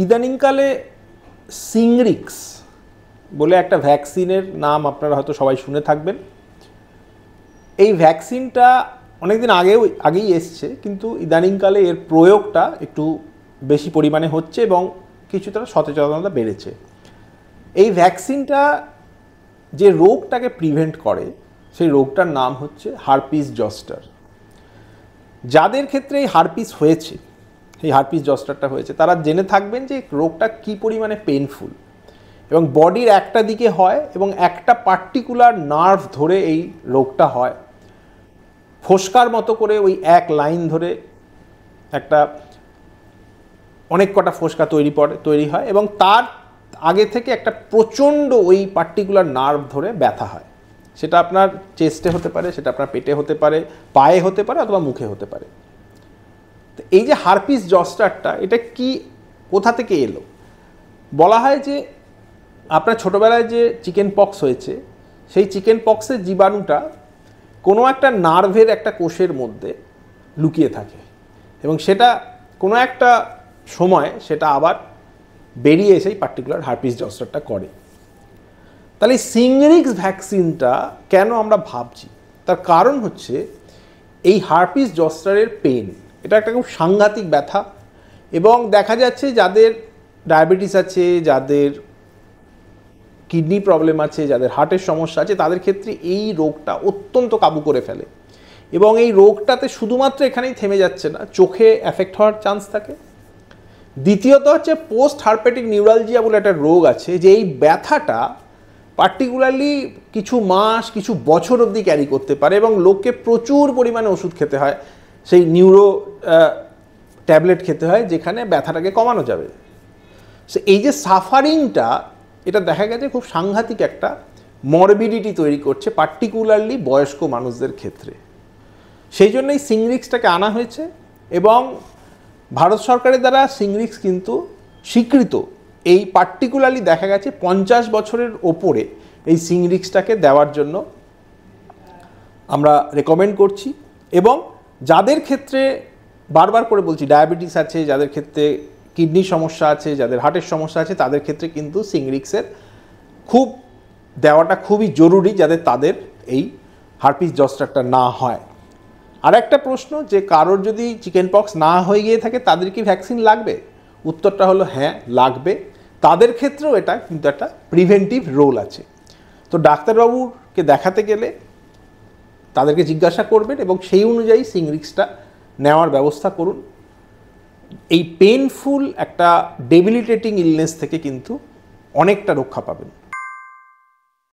ইদানিংকালে সিংরিক্স বলে একটা ভ্যাকসিনের নাম আপনারা হয়তো সবাই শুনে থাকবেন। এই ভ্যাকসিনটা অনেকদিন আগেই এসছে, কিন্তু ইদানিংকালে এর প্রয়োগটা একটু বেশি পরিমাণে হচ্ছে এবং কিছুটা সচেতনতা বেড়েছে। এই ভ্যাকসিনটা যে রোগটাকে প্রিভেন্ট করে সেই রোগটার নাম হচ্ছে হারপিস জস্টার। যাদের ক্ষেত্রে এই হারপিস হয়েছে, এই হারপিস জস্টারটা হয়েছে, তারা জেনে থাকবেন যে রোগটা কী পরিমাণে পেনফুল এবং বডির একটা দিকে হয় এবং একটা পার্টিকুলার নার্ভ ধরে এই রোগটা হয়। ফোস্কার মতো করে ওই এক লাইন ধরে একটা অনেক কটা ফোস্কা তৈরি হয় এবং তার আগে থেকে একটা প্রচণ্ড ওই পার্টিকুলার নার্ভ ধরে ব্যথা হয়। সেটা আপনার চেস্টে হতে পারে, সেটা আপনার পেটে হতে পারে, পায়ে হতে পারে, অথবা মুখে হতে পারে। তো এই যে হারপিস জস্টারটা, এটা কি কোথা থেকে এলো? বলা হয় যে আপনার ছোটোবেলায় যে চিকেন পক্স হয়েছে, সেই চিকেন পক্সের জীবাণুটা কোনো একটা নার্ভের একটা কোষের মধ্যে লুকিয়ে থাকে এবং সেটা কোনো একটা সময় সেটা আবার বেরিয়ে এসেই পার্টিকুলার হারপিস জস্টারটা করে। তাহলে সিংরিক্স ভ্যাকসিনটা কেন আমরা ভাবছি, তার কারণ হচ্ছে এই হারপিস জস্টারের পেন, এটা একটা খুব সাংঘাতিক ব্যথা এবং দেখা যাচ্ছে যাদের ডায়াবেটিস আছে, যাদের কিডনি প্রবলেম আছে, যাদের হার্টের সমস্যা আছে, তাদের ক্ষেত্রে এই রোগটা অত্যন্ত কাবু করে ফেলে এবং এই রোগটাতে শুধুমাত্র এখানেই থেমে যাচ্ছে না, চোখে এফেক্ট হওয়ার চান্স থাকে। দ্বিতীয়ত হচ্ছে পোস্ট হারপেটিক নিউরালজিয়া বলে একটা রোগ আছে, যে এই ব্যথাটা পার্টিকুলারলি কিছু মাস, কিছু বছর অবধি ক্যারি করতে পারে এবং লোককে প্রচুর পরিমাণে ওষুধ খেতে হয়, সেই নিউরো ট্যাবলেট খেতে হয় যেখানে ব্যথাটাকে কমানো যাবে। সো এই যে সাফারিংটা, এটা দেখা গেছে খুব সাংঘাতিক একটা মরবিডিটি তৈরি করছে, পার্টিকুলারলি বয়স্ক মানুষদের ক্ষেত্রে। সেই জন্যই সিংরিক্সটাকে আনা হয়েছে এবং ভারত সরকারের দ্বারা সিংরিক্স কিন্তু স্বীকৃত। এই পার্টিকুলারলি দেখা গেছে 50 বছরের ওপরে এই সিংরিক্সটাকে দেওয়ার জন্য আমরা রেকমেন্ড করছি। এবং যাদের ক্ষেত্রে, বারবার করে বলছি, ডায়াবেটিস আছে, যাদের ক্ষেত্রে কিডনি সমস্যা আছে, যাদের হার্টের সমস্যা আছে, তাদের ক্ষেত্রে কিন্তু সিংরিক্সের দেওয়াটা খুবই জরুরি, যাতে তাদের এই হারপিস জস্টারটা না হয়। আর একটা প্রশ্ন, যে কারোর যদি চিকেন পক্স না হয়ে গিয়ে থাকে তাদের কি ভ্যাকসিন লাগবে? উত্তরটা হলো হ্যাঁ, লাগবে। তাদের ক্ষেত্রেও এটা কিন্তু একটা প্রিভেন্টিভ রোল আছে। তো ডাক্তারবাবুকে দেখাতে গেলে তাদেরকে জিজ্ঞাসা করবেন এবং সেই অনুযায়ী সিংরিক্সটা নেওয়ার ব্যবস্থা করুন। এই পেনফুল একটা ডেবিলিটেটিং ইলনেস থেকে কিন্তু অনেকটা রক্ষা পাবেন।